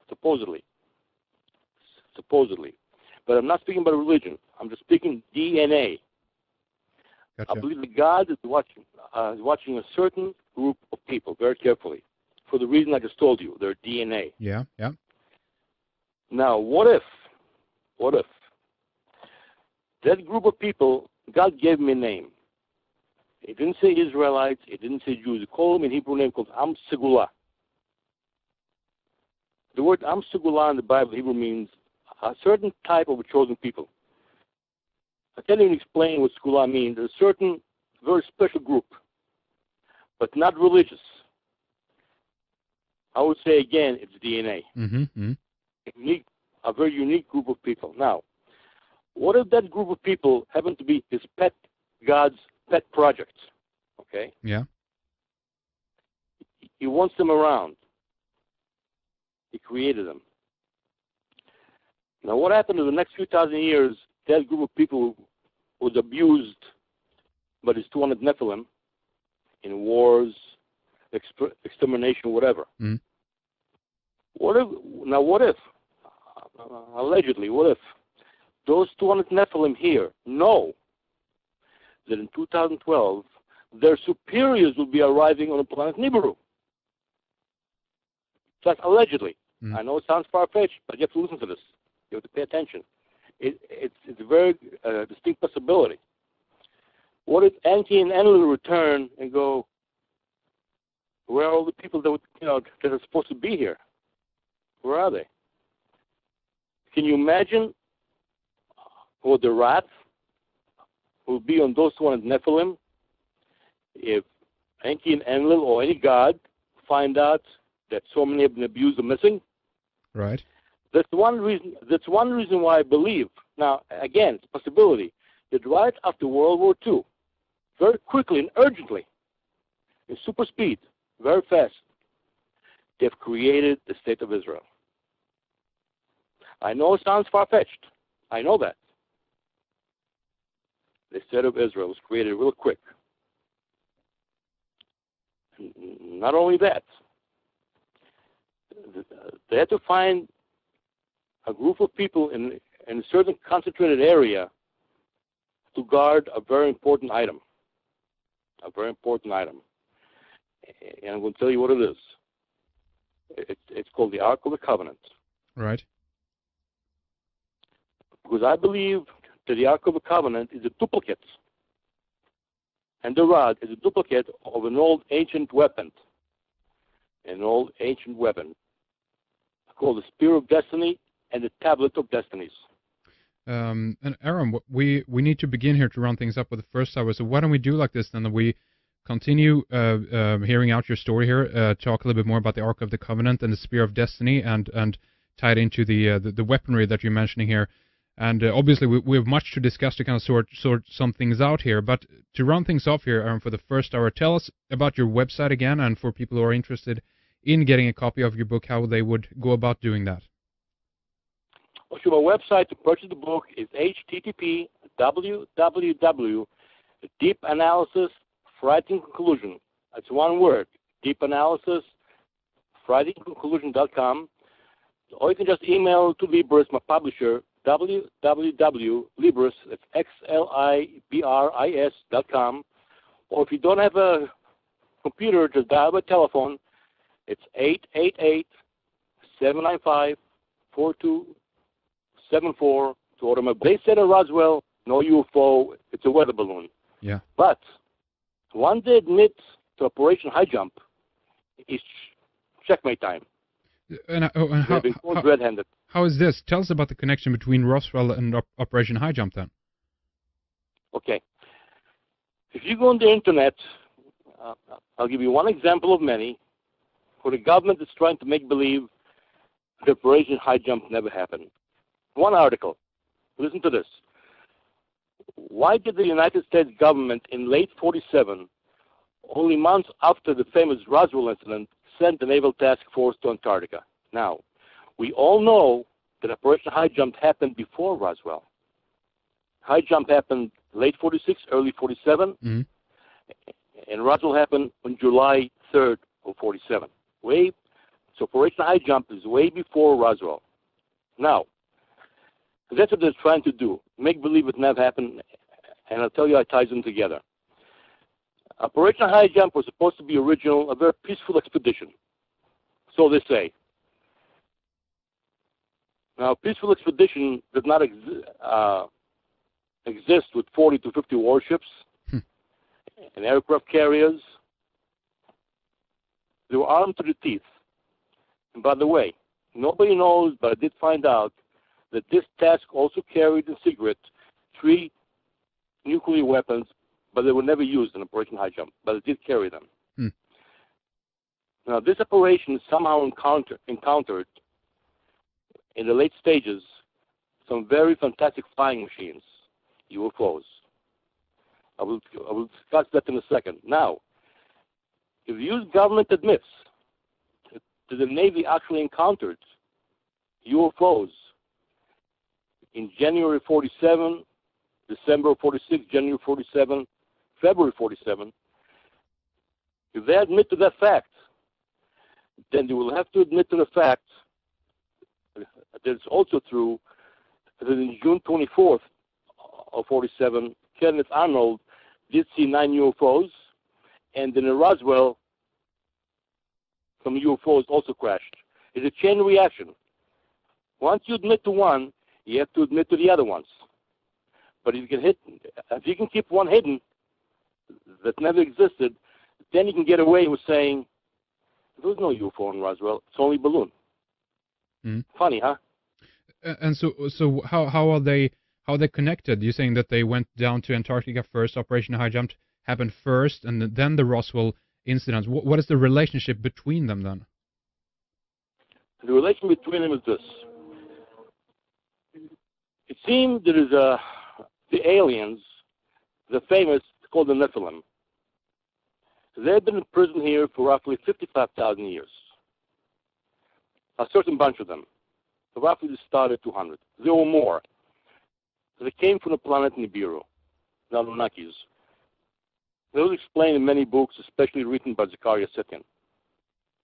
Supposedly. But I'm not speaking about religion. I'm just speaking DNA. Gotcha. I believe that God is watching a certain group of people very carefully for the reason I just told you, their DNA. Yeah. Now, what if that group of people, God gave me a name. He didn't say Israelites. He didn't say Jews. He called them in Hebrew name called Am Segula. The word Am Segula in the Bible, Hebrew, means a certain type of a chosen people. I can't even explain what Segula means. A certain, very special group, but not religious. I would say again, it's DNA. A very unique group of people. Now, what if that group of people happen to be God's pet project? Okay? Yeah. He wants them around. He created them. Now, what happened in the next few thousand years, that group of people was abused by these 200 Nephilim in wars, extermination, whatever. What if, allegedly, what if those 200 Nephilim here know that in 2012 their superiors will be arriving on the planet Nibiru? That's allegedly. I know it sounds far-fetched, but you have to listen to this. You have to pay attention. It's a very distinct possibility. What if Enki and Enlil return and go, where are all the people that that are supposed to be here? Where are they? Can you imagine what the wrath will be on those 200 Nephilim if Enki and Enlil or any god find out that so many have been abused or missing? Right. That's one reason why I believe. Now, again, it's a possibility that right after World War II, very quickly and urgently, in super speed, very fast, they've created the state of Israel. I know it sounds far-fetched. I know that. The state of Israel was created real quick. Not only that, they had to find a group of people in a certain concentrated area to guard a very important item. A very important item. And I'm going to tell you what it is. It's called the Ark of the Covenant. Right. Because I believe that the Ark of the Covenant is a duplicate. And the rod is a duplicate of an old ancient weapon. An old ancient weapon called the Spear of Destiny and the Tablet of Destinies. And Aaron, we need to begin here to run things up with the first hour. So why don't we do like this then? We continue hearing out your story here, talk a little bit more about the Ark of the Covenant and the Spear of Destiny, and tie it into the weaponry that you're mentioning here. And obviously we have much to discuss to kind of sort some things out here. But to run things off here, Aaron, for the first hour, tell us about your website again, and for people who are interested in getting a copy of your book, how they would go about doing that. Well, sure, my website to purchase the book is http://www.Deep Analysis Frightening Conclusion. That's one word, Deep Analysis Frightening Conclusion.com. Or you can just email to Libris, my publisher, www.libris, that's xlibris.com. Or if you don't have a computer, just dial by telephone. It's 888-795-4274 to order my base set in Roswell. No UFO, it's a weather balloon. Yeah. But once they admit to Operation Highjump, it's checkmate time. And They've been caught red-handed. How is this? Tell us about the connection between Roswell and Operation Highjump then. Okay. If you go on the internet, I'll give you one example of many, where the government is trying to make believe the Operation Highjump never happened. One article. Listen to this. Why did the United States government in late 47, only months after the famous Roswell incident, send the Naval Task Force to Antarctica? Now, we all know that Operation Highjump happened before Roswell. Highjump happened late 46, early 47, and Roswell happened on July 3rd of 47. So Operation Highjump is way before Roswell. Now, that's what they're trying to do, make believe it never happened, and I'll tell you how it ties them together. Operation Highjump was supposed to be original, a very peaceful expedition. So they say. Now, a peaceful expedition does not exist with 40 to 50 warships and aircraft carriers. They were armed to the teeth. And by the way, nobody knows, but I did find out that this task also carried in secret 3 nuclear weapons, but they were never used in Operation Highjump, but it did carry them. Now, this operation somehow encountered in the late stages some very fantastic flying machines, UFOs. I will discuss that in a second. Now, if the U.S. government admits that the Navy actually encountered UFOs in January 47, December 46, January 47, February 47, if they admit to that fact, then they will have to admit to the fact that it's also true that in June 24th of 47, Kenneth Arnold did see 9 UFOs, and then in Roswell, some UFOs also crashed. It's a chain reaction. Once you admit to one, you have to admit to the other ones. But if you can keep one hidden that never existed, then you can get away with saying, there was no UFO in Roswell, it's only a balloon. Funny, huh? And so how are they connected? You're saying that they went down to Antarctica first, Operation Highjump happened first, and then the Roswell incident. What is the relationship between them then? The relation between them is this. It seems there is the aliens, the famous, called the Nephilim. They've been in prison here for roughly 55,000 years. A certain bunch of them. Roughly they started 200. There were more. They came from the planet Nibiru, the Anunnakis. They was explained in many books, especially written by Zecharia Sitchin.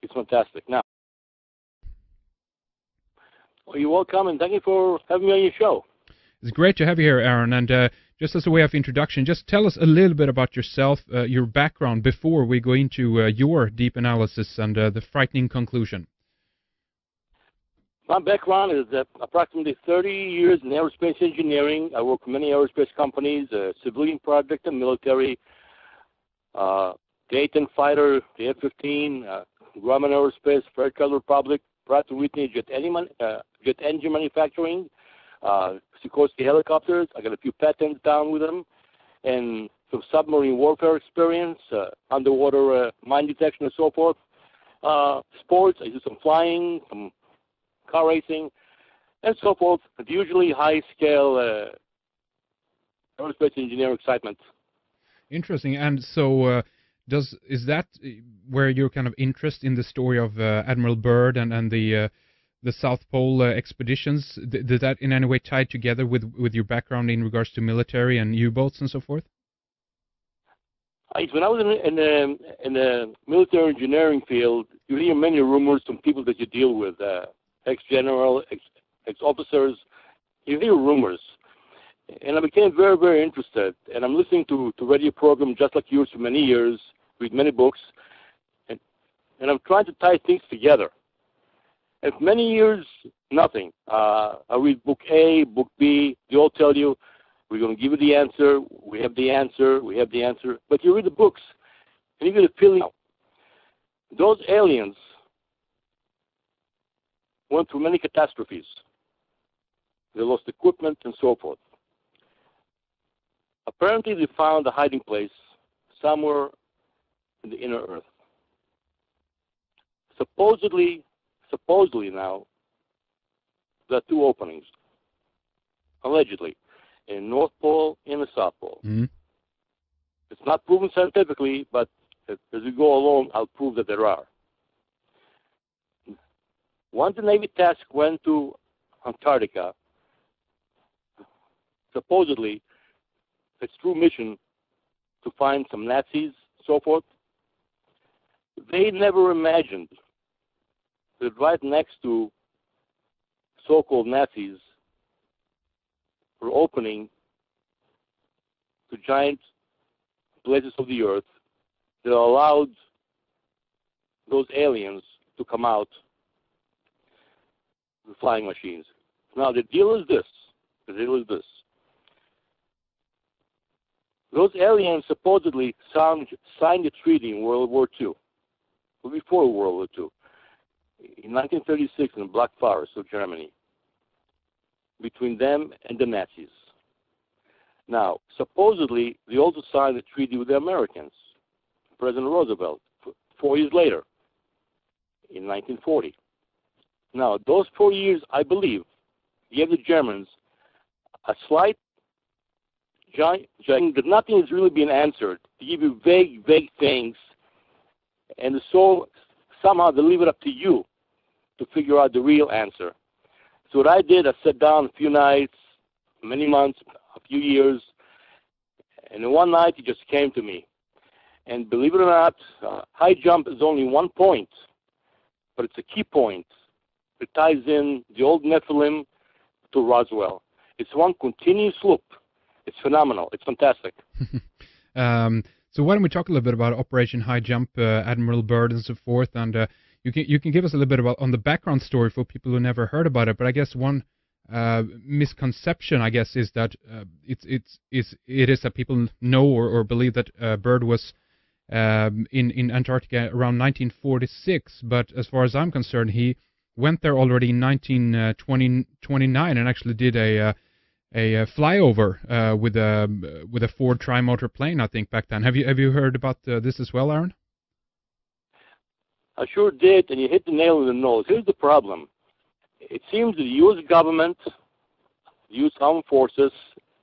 It's fantastic. Now, Well, you're welcome, and thank you for having me on your show. It's great to have you here, Aaron. And just as a way of introduction, just tell us a little bit about yourself, your background, before we go into your deep analysis and the frightening conclusion. My background is approximately 30 years in aerospace engineering. I work for many aerospace companies, civilian project and military, the A-10 fighter, the F-15, Grumman Aerospace, Fred Keller Republic, Pratt & Whitney jet engine manufacturing, Sikorsky helicopters. I got a few patents down with them, and some submarine warfare experience, underwater mine detection and so forth. Sports, I do some flying, some car racing, and so forth. But usually high-scale aerospace engineering excitement. Interesting. And so is that where your kind of interest in the story of Admiral Byrd and the South Pole expeditions, did that in any way tie together with your background in regards to military and U-boats and so forth? When I was in the military engineering field, you hear many rumors from people that you deal with, ex-general, ex-officers. You hear rumors. And I became very, very interested. And I'm listening to radio programs just like yours for many years, read many books, and I'm trying to tie things together. And for many years, nothing. I read book A, book B. They all tell you, we're going to give you the answer, we have the answer, we have the answer. But you read the books, and you get a feeling. Those aliens went through many catastrophes. They lost equipment and so forth. Apparently, they found a hiding place somewhere in the inner Earth. Supposedly now, there are two openings, allegedly, in North Pole and the South Pole. Mm-hmm. It's not proven scientifically, but as we go along, I'll prove that there are. Once the Navy task went to Antarctica, supposedly, its true mission to find some Nazis, so forth, they never imagined that right next to so-called Nazis were opening to giant places of the earth that allowed those aliens to come out with flying machines. Now, the deal is this. Those aliens supposedly signed a treaty in World War II, or before World War II, in 1936 in the Black Forest of Germany, between them and the Nazis. Now, supposedly, they also signed a treaty with the Americans, President Roosevelt, 4 years later, in 1940. Now, those 4 years, I believe, gave the Germans a slight giant that nothing is really being answered. They give you vague things, and so somehow they leave it up to you to figure out the real answer. So what I did, I sat down a few nights, many months, a few years, and then one night it just came to me. And believe it or not, high jump is only one point, but it's a key point. It ties in the old Nephilim to Roswell. It's one continuous loop. It's phenomenal. It's fantastic. So why don't we talk a little bit about Operation Highjump, Admiral Byrd, and so forth, and you can give us a little bit about on the background story for people who never heard about it. But I guess one misconception, I guess, is that it is that people know or believe that Byrd was in Antarctica around 1946. But as far as I'm concerned, he went there already in 1929 and actually did a flyover with a Ford tri-motor plane, I think, back then. Have you heard about this as well, Aaron? I sure did, and you hit the nail on the nose. Here's the problem. It seems that the U.S. government, the U.S. Armed Forces,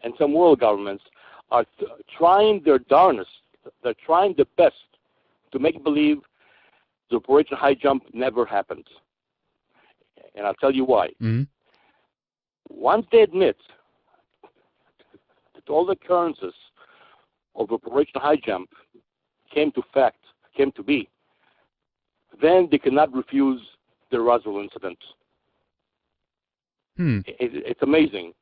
and some world governments are trying their darnest. They're trying their best to make believe the Operation Highjump never happened. And I'll tell you why. Mm-hmm. Once they admit that all the occurrences of Operation Highjump came to be, then they cannot refuse the Roswell incident. Hmm. It's amazing.